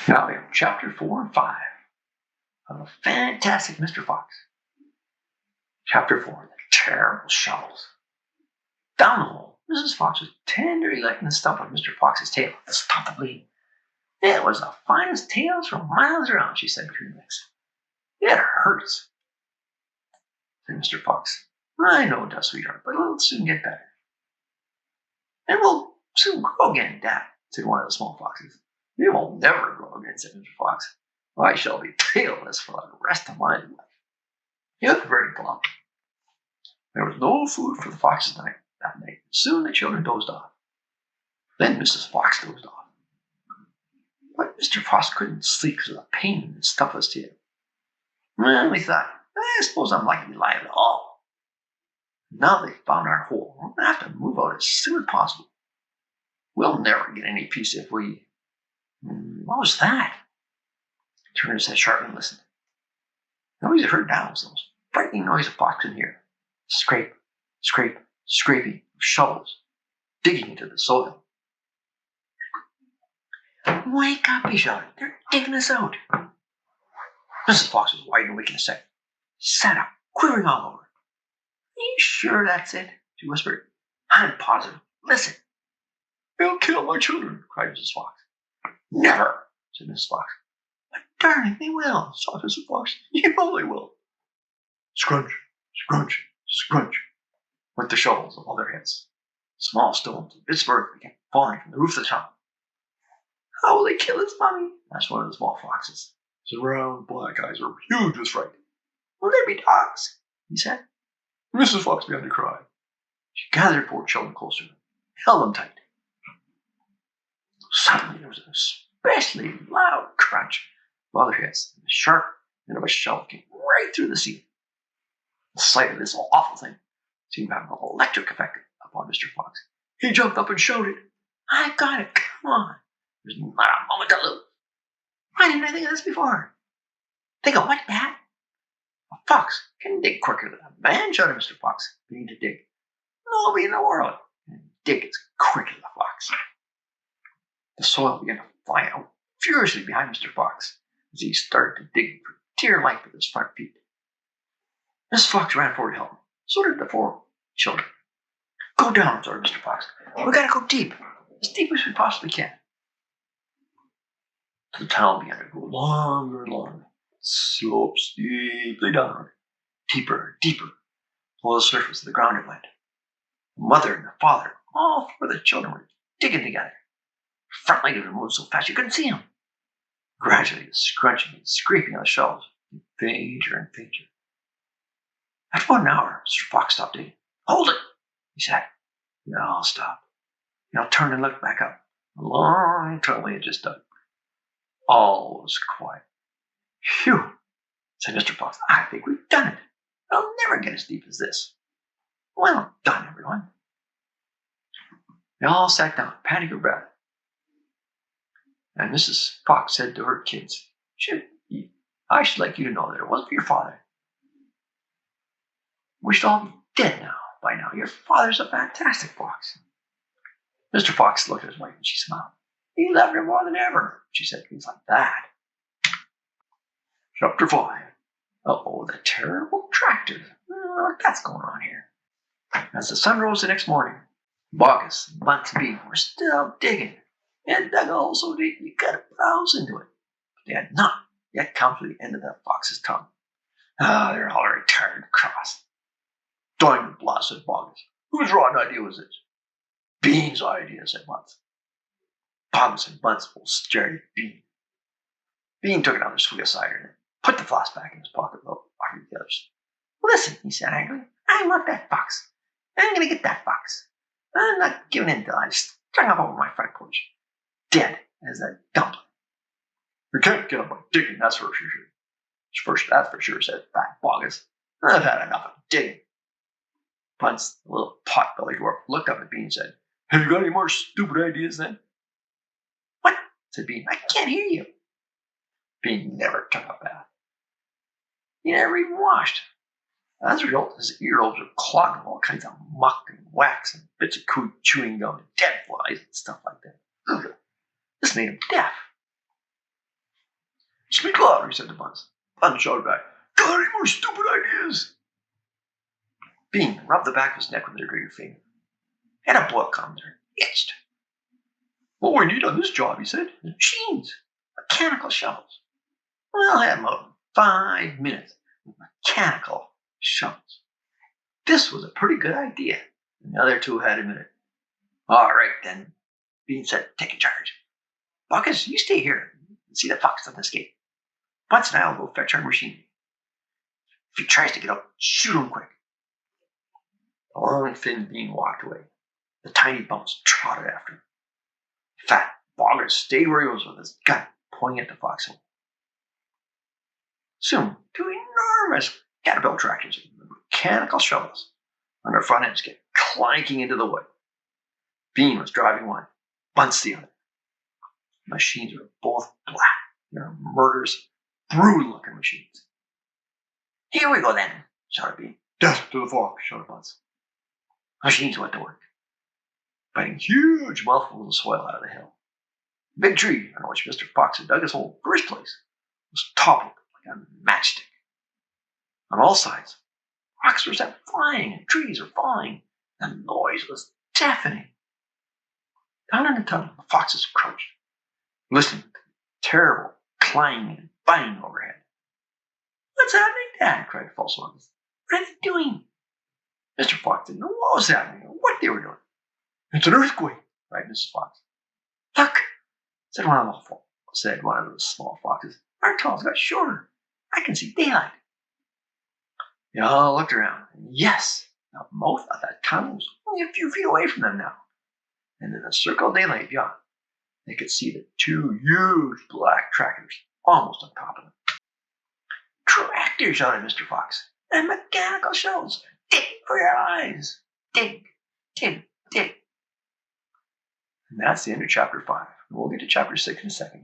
Now we have chapter 4 and 5 of the fantastic Mr. Fox. Chapter 4, the terrible shovels. Down the hole, Mrs. Fox was tenderly licking the stump of Mr. Fox's tail to stop the bleeding. It was the finest tails for miles around, she said between her lips. It hurts, said Mr. Fox. I know it does, sweetheart, but it'll soon get better. And we'll soon grow again, Dad, said one of the small foxes. You will never grow again, said Mr. Fox. I shall be tailless for the rest of my life. He looked very glum. There was no food for the foxes that night. Soon the children dozed off. Then Mrs. Fox dozed off. But Mr. Fox couldn't sleep because of the pain in his stuffless tail. Well, he thought, I suppose I'm lucky to be alive at all. Now they've found our hole. We're going to have to move out as soon as possible. We'll never get any peace if we... What was that? He turned his head sharply and listened. The noise he heard now was the most frightening noise a fox could hear. Scrape, scrape, scraping of shovels, digging into the soil. Wake up, he shouted. They're digging us out. Mrs. Fox was wide awake in a second. She sat up, quivering all over. Are you sure that's it? She whispered. I'm positive. Listen. They'll kill my children, cried Mrs. Fox. Never, said Mrs. Fox. But darling, they will, sobbed Mrs. Fox. You know they will. Scrunch, scrunch, scrunch, went the shovels above their heads. Small stones and bits of earth began falling from the roof of the tunnel. How will they kill us, Mommy? asked one of the small foxes. His round black eyes were huge with fright. Will there be dogs? He said. Mrs. Fox began to cry. She gathered her poor children closer and held them tight. Suddenly there was an especially loud crunch above their heads, and the sharp end of a shovel came right through the ceiling. The sight of this awful thing seemed to have an electric effect upon Mr. Fox. He jumped up and shouted, I've got it, come on. There's not a moment to lose. Why didn't I think of this before? Think of what, Dad? A fox can dig quicker than a man, shouted Mr. Fox, beginning to dig. Nobody in the world can dig as quick as a fox. The soil began to fly out furiously behind Mr. Fox as he started to dig for dear life with his front feet. Mrs. Fox ran forward to help him. So did the 4 children. Go down, ordered Mr. Fox. We gotta go deep, as deep as we possibly can. The tunnel began to grow longer and longer. Sloped steeply downward, deeper and deeper, below the surface of the ground it went. The mother and the father, all 4 of the children, were digging together. The front legs were moving so fast you couldn't see them. Gradually, the scrunching and scraping of the shelves became fainter and fainter. After about an hour, Mr. Fox stopped digging. Hold it, he said. Yeah, I'll stop. I'll turn and look back up. A long tunnel he had just dug. All was quiet. Phew, said Mr. Fox. I think we've done it. It'll never get as deep as this. Well done, everyone. They all sat down, panting for breath. And Mrs. Fox said to her kids, I should like you to know that it wasn't for your father. We should all be dead now, by now. Your father's a fantastic fox. Mr. Fox looked at his wife and she smiled. He loved her more than ever, she said things like that. Chapter 5. Uh-oh, the terrible tractor. What's going on here? As the sun rose the next morning, Bogus and Bunce and Bean were still digging. They had dug a hole so deep you could browse into it. But they had not yet come to the end of the fox's tongue. They're all very tired and cross. Darn the blast, said Bogus. Whose rotten idea was this? Bean's idea, said Bunce. Bogus and Bunce both stared at Bean. Bean took another swig of cider and put the floss back in his pocket without arguing the others. Listen, he said angrily. I want that fox. I'm going to get that fox. I'm not giving in until I strung up over my front porch. Dead as a dumpling. You can't get him by digging, that's for sure. That's for sure, said fat Bogus. I've had enough of digging. Bunce, the little pot-bellied dwarf, looked up at Bean and said, Have you got any more stupid ideas then? What? Said Bean. I can't hear you. Bean never took a bath. He never even washed. As a result, his earlobes were clogged with all kinds of muck and wax and bits of chewing gum and dead flies and stuff like that. Ugh. This made him deaf. Speak louder, he said to Buns. Buns shouted back, got any more stupid ideas? Bean rubbed the back of his neck with their dirty finger. He had a boil come there. Itched. What we need on this job, he said, is machines, mechanical shovels. We'll have them out in 5 minutes with mechanical shovels. This was a pretty good idea, and the other two had admitted. All right, then, Bean said, taking charge. Buckus, you stay here and see the fox doesn't escape. Bunce and I will go fetch our machine. If he tries to get up, shoot him quick. The long, thin Bean walked away. The tiny Bunce trotted after him. Fat Boggart stayed where he was with his gun pointing at the foxhole. Soon, two enormous caterpillar tractors with mechanical shovels on their front ends kept clanking into the wood. Bean was driving one, Bunce the other. The machines were both black. They're murderous, brutal-looking machines. Here we go, then, shouted Bean. Death to the fox, shouted Bunce. Machines went to work, biting huge mouthfuls of soil out of the hill. The big tree on which Mr. Fox had dug his hole in the first place was toppled like a matchstick. On all sides, rocks were set flying and trees were falling. The noise was deafening. Down in the tunnel, the foxes crouched, listening to the terrible clanging and banging overhead. What's happening, Dad? Cried False Ones. What are they doing? Mr. Fox didn't know what was happening or what they were doing. It's an earthquake, cried Mrs. Fox. Look, said one of the small foxes. Our tunnel's got shorter. I can see daylight. They all looked around, and yes, the mouth of that tunnel was only a few feet away from them now. And in the circle of daylight beyond, they could see the two huge black tractors almost on top of them. Tractors, shouted Mr. Fox, and mechanical shovels. Dig for your eyes. Dig, dig, dig. And that's the end of chapter 5. We'll get to chapter 6 in a second.